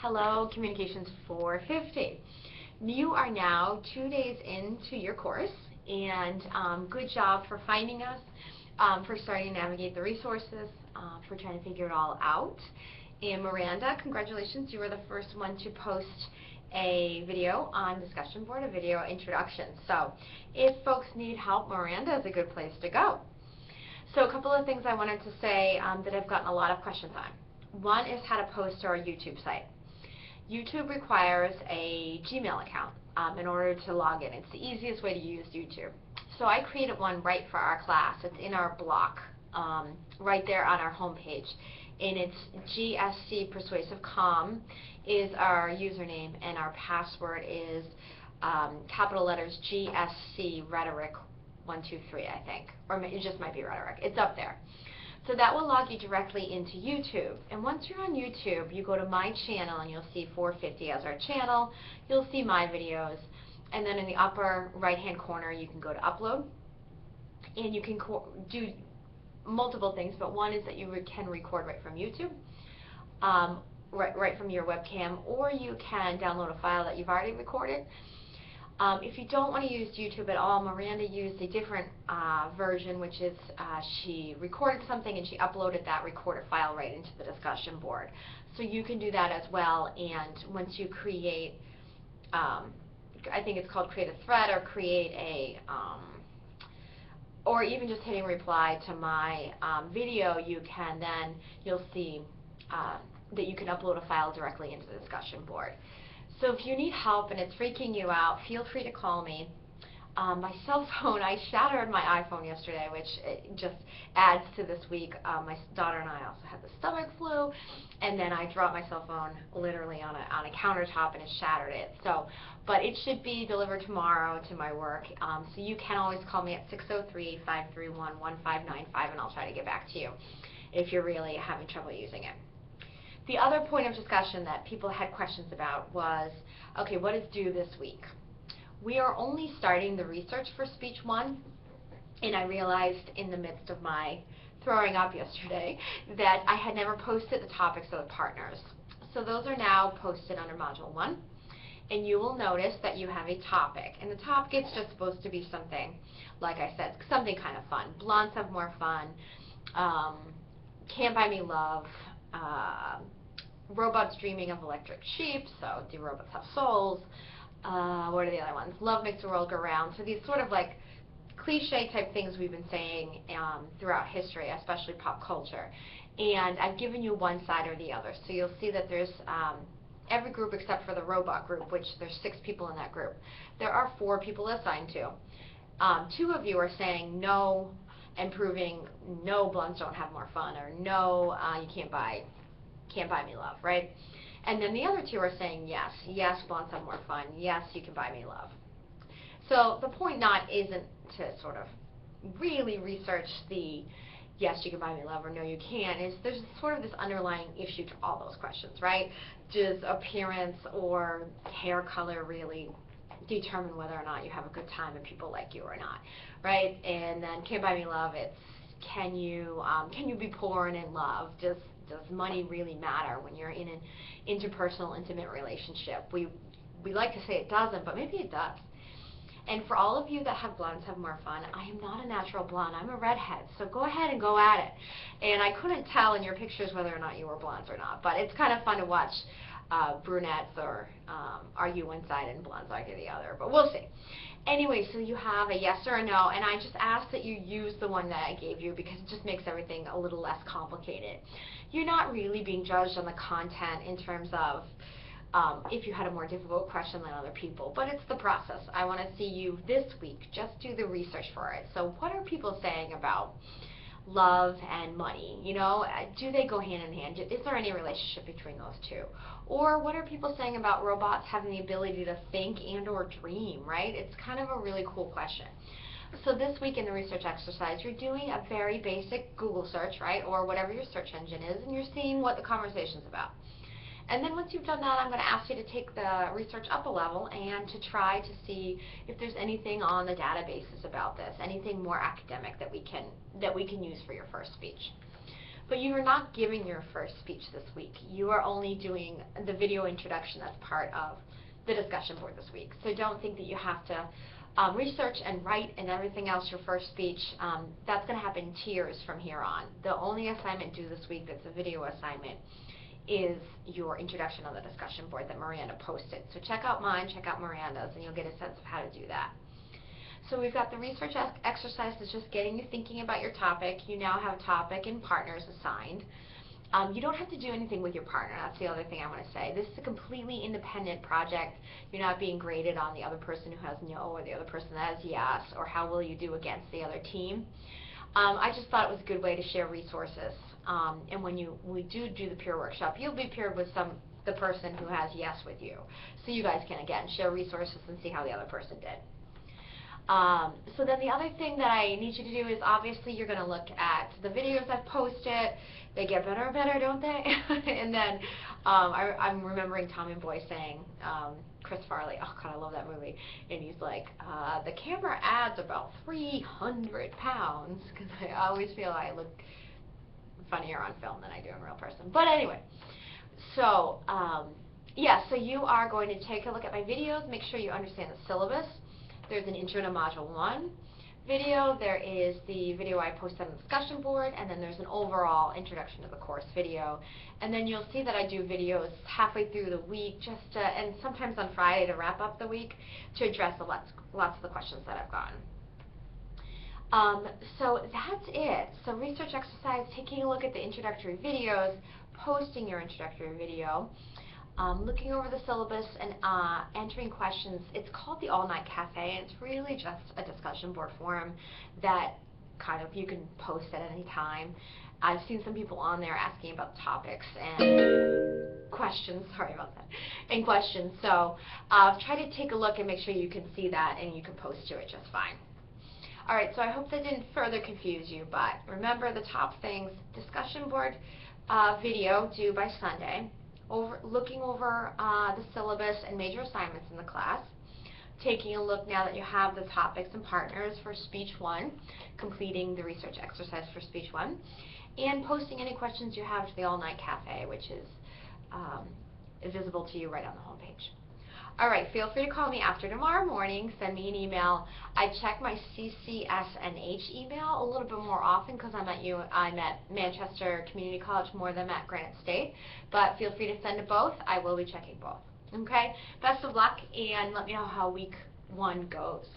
Hello, Communications 450. You are now 2 days into your course, and good job for finding us, for starting to navigate the resources, for trying to figure it all out. And Miranda, congratulations, you were the first one to post a video on discussion board, a video introduction. So if folks need help, Miranda is a good place to go. So a couple of things I wanted to say that I've gotten a lot of questions on. One is how to post to our YouTube site. YouTube requires a Gmail account in order to log in. It's the easiest way to use YouTube. So I created one right for our class. It's in our block, right there on our homepage. And it's GSC Persuasive Comm is our username, and our password is capital letters GSC Rhetoric 123, I think, or it just might be Rhetoric. It's up there. So that will log you directly into YouTube. And once you're on YouTube, you go to my channel and you'll see 450 as our channel. You'll see my videos. And then in the upper right-hand corner, you can go to upload. And you can do multiple things, but one is that you can record right from YouTube, right from your webcam, or you can download a file that you've already recorded. If you don't want to use YouTube at all, Miranda used a different version, which is she recorded something and she uploaded that recorded file right into the discussion board. So you can do that as well, and once you create, I think it's called create a thread or create a, or even just hitting reply to my video, you'll see that you can upload a file directly into the discussion board. So if you need help and it's freaking you out, feel free to call me. My cell phone, I shattered my iPhone yesterday, which just adds to this week. My daughter and I also had the stomach flu, and then I dropped my cell phone literally on a countertop and it shattered it. So, but it should be delivered tomorrow to my work. So you can always call me at 603-531-1595, and I'll try to get back to you if you're really having trouble using it. The other point of discussion that people had questions about was, okay, what is due this week? We are only starting the research for Speech 1, and I realized in the midst of my throwing up yesterday that I had never posted the topics of the partners. So those are now posted under Module 1, and you will notice that you have a topic, and the topic is just supposed to be something, like I said, something kind of fun. Blondes have more fun, Can't Buy Me Love, robots dreaming of electric sheep, so do robots have souls? What are the other ones? Love makes the world go round. So these sort of like cliche type things we've been saying throughout history, especially pop culture. And I've given you one side or the other. So you'll see that there's every group except for the robot group, which there's 6 people in that group. There are 4 people assigned to. 2 of you are saying no and proving no, blondes don't have more fun, or no, you can't buy me love, right? And then the other 2 are saying yes, yes, blondes have more fun, yes, you can buy me love. So the point isn't to sort of really research the yes, you can buy me love or no, you can't. There's sort of this underlying issue to all those questions, right? Does appearance or hair color really determine whether or not you have a good time and people like you or not, right? And then can't buy me love, it's can you be poor and in love? Does money really matter when you're in an interpersonal, intimate relationship? We like to say it doesn't, but maybe it does. And for all of you that have blondes have more fun, I am not a natural blonde. I'm a redhead, so go ahead and go at it. And I couldn't tell in your pictures whether or not you were blondes or not, but it's kind of fun to watch brunettes or argue one side and blondes argue the other, but we'll see. Anyway, so you have a yes or a no, and I just ask that you use the one that I gave you because it just makes everything a little less complicated. You're not really being judged on the content in terms of if you had a more difficult question than other people, but it's the process. I want to see you this week just do the research for it. So what are people saying about love and money? You know, do they go hand in hand? Is there any relationship between those 2? Or what are people saying about robots having the ability to think and or dream, right? It's kind of a really cool question. So this week in the research exercise, you're doing a very basic Google search, right, or whatever your search engine is, and you're seeing what the conversation's about. And then once you've done that, I'm going to ask you to take the research up a level and to try to see if there's anything on the databases about this, anything more academic that we can use for your first speech. but you are not giving your first speech this week. You are only doing the video introduction that's part of the discussion board this week. So don't think that you have to research and write and everything else your first speech. That's going to happen in tiers from here on. The only assignment due this week that's a video assignment is your introduction on the discussion board that Miranda posted. So check out mine, check out Miranda's, and you'll get a sense of how to do that. So we've got the research exercise that's just getting you thinking about your topic. You now have topic and partners assigned. You don't have to do anything with your partner. That's the other thing I want to say. This is a completely independent project. You're not being graded on the other person who has no or the other person that has yes, or how will you do against the other team. I just thought it was a good way to share resources. And when we do the peer workshop, you'll be paired with the person who has yes with you. So you guys can, again, share resources and see how the other person did. So then the other thing that I need you to do is, obviously, you're going to look at the videos I've posted. They get better and better, don't they? And then I'm remembering Tommy Boy saying, Chris Farley, oh God, I love that movie, and he's like, the camera adds about 300 pounds, because I always feel I look funnier on film than I do in real person. But anyway, so yeah, so you are going to take a look at my videos, make sure you understand the syllabus. There's an Intro to Module 1 video, there is the video I posted on the discussion board, and then there's an overall introduction to the course video. And then you'll see that I do videos halfway through the week, just and sometimes on Friday to wrap up the week, to address lots of the questions that I've gotten. So that's it. So research exercise, taking a look at the introductory videos, posting your introductory video, looking over the syllabus and entering questions. It's called the All Night Cafe, and it's really just a discussion board forum that kind of you can post at any time. I've seen some people on there asking about topics and questions, sorry about that, and questions. So try to take a look and make sure you can see that and you can post to it just fine. Alright, so I hope that didn't further confuse you, but remember the top things: discussion board video due by Sunday, looking over the syllabus and major assignments in the class, taking a look now that you have the topics and partners for Speech 1, completing the research exercise for Speech 1, and posting any questions you have to the All Night Cafe, which is visible to you right on the homepage. Alright, feel free to call me after tomorrow morning, send me an email. I check my CCSNH email a little bit more often because I'm at Manchester Community College more than I'm at Granite State, but feel free to send to both. I will be checking both. Okay? Best of luck, and let me know how week 1 goes.